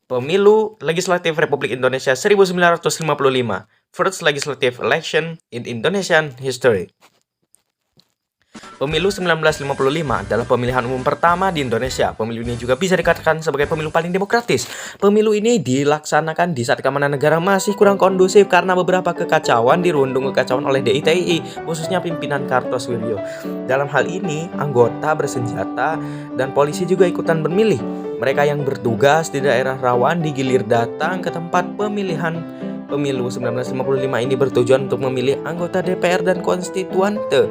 Pemilu Legislatif Republik Indonesia 1955, First Legislative Election in Indonesian History. Pemilu 1955 adalah pemilihan umum pertama di Indonesia. Pemilu ini juga bisa dikatakan sebagai pemilu paling demokratis. Pemilu ini dilaksanakan di saat keamanan negara masih kurang kondusif karena beberapa kekacauan dirundung kekacauan oleh DITI, khususnya pimpinan Kartosuwiryo. Dalam hal ini, anggota bersenjata dan polisi juga ikutan bermilih. Mereka yang bertugas di daerah rawan digilir datang ke tempat pemilihan. Pemilu 1955 ini bertujuan untuk memilih anggota DPR dan konstituante.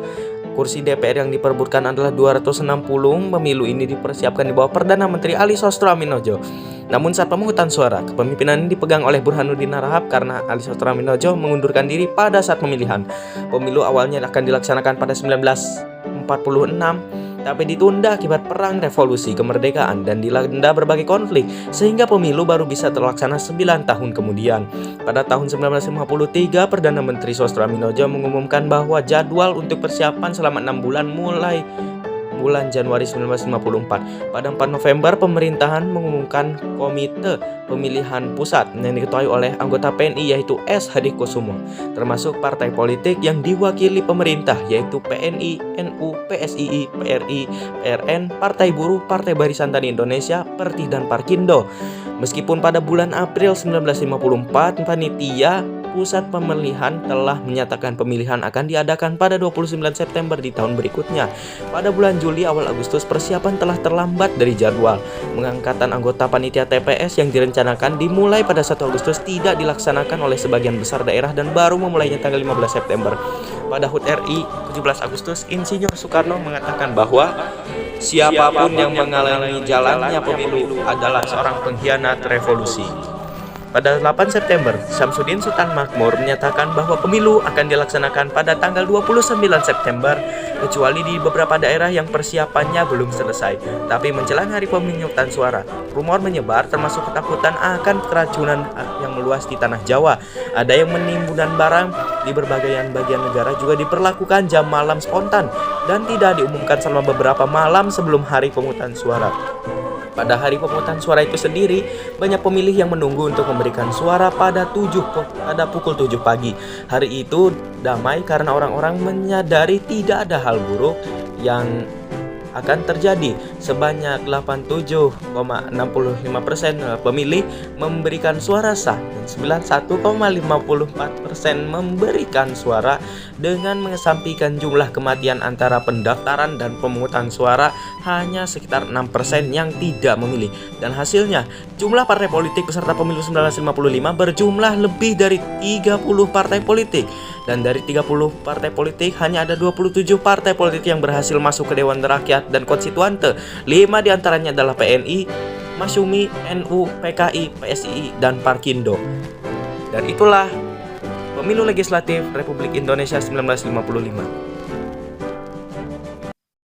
Kursi DPR yang diperebutkan adalah 260. Pemilu ini dipersiapkan di bawah Perdana Menteri Ali Sostroaminojo. Namun saat pemungutan suara, kepemimpinan ini dipegang oleh Burhanuddin Harahap karena Ali Sostroaminojo mengundurkan diri pada saat pemilihan. Pemilu awalnya akan dilaksanakan pada 1946, tapi ditunda akibat perang revolusi kemerdekaan dan dilanda berbagai konflik, sehingga pemilu baru bisa terlaksana 9 tahun kemudian. Pada tahun 1953, Perdana Menteri Sostroaminojo mengumumkan bahwa jadwal untuk persiapan selama 6 bulan mulai bulan Januari 1954. Pada 4 November, pemerintahan mengumumkan Komite Pemilihan Pusat yang diketuai oleh anggota PNI yaitu S. Hadikusumo, termasuk partai politik yang diwakili pemerintah yaitu PNI, NU, PSII, PRI, PRN, Partai Buruh, Partai Barisan Tani Indonesia, Perti, dan Parkindo. Meskipun pada bulan April 1954, panitia Pusat Pemilihan telah menyatakan pemilihan akan diadakan pada 29 September di tahun berikutnya. Pada bulan Juli awal Agustus persiapan telah terlambat dari jadwal. Mengangkatan anggota panitia TPS yang direncanakan dimulai pada 1 Agustus tidak dilaksanakan oleh sebagian besar daerah dan baru memulainya tanggal 15 September. Pada HUT RI 17 Agustus, Insinyur Soekarno mengatakan bahwa siapapun yang menghalangi jalannya pemilu adalah seorang pengkhianat revolusi. Pada 8 September, Syamsuddin Sultan Makmur menyatakan bahwa pemilu akan dilaksanakan pada tanggal 29 September, kecuali di beberapa daerah yang persiapannya belum selesai. Tapi menjelang hari pemungutan suara, rumor menyebar termasuk ketakutan akan keracunan yang meluas di tanah Jawa. Ada yang menimbun barang di berbagai bagian negara juga diperlakukan jam malam spontan dan tidak diumumkan selama beberapa malam sebelum hari pemungutan suara. Pada hari pemungutan suara itu sendiri, banyak pemilih yang menunggu untuk memberikan suara pada pukul 7 pagi. Hari itu damai karena orang-orang menyadari tidak ada hal buruk yang akan terjadi. Sebanyak 87,65% pemilih memberikan suara sah dan 91,54% memberikan suara. Dengan mengesampingkan jumlah kematian antara pendaftaran dan pemungutan suara, hanya sekitar 6% yang tidak memilih. Dan hasilnya, jumlah partai politik peserta pemilu 1955 berjumlah lebih dari 30 partai politik. Dan dari 30 partai politik, hanya ada 27 partai politik yang berhasil masuk ke Dewan Rakyat dan Konstituante. 5 diantaranya adalah PNI, Masyumi, NU, PKI, PSII, dan Parkindo. Dan itulah Pemilu Legislatif Republik Indonesia 1955.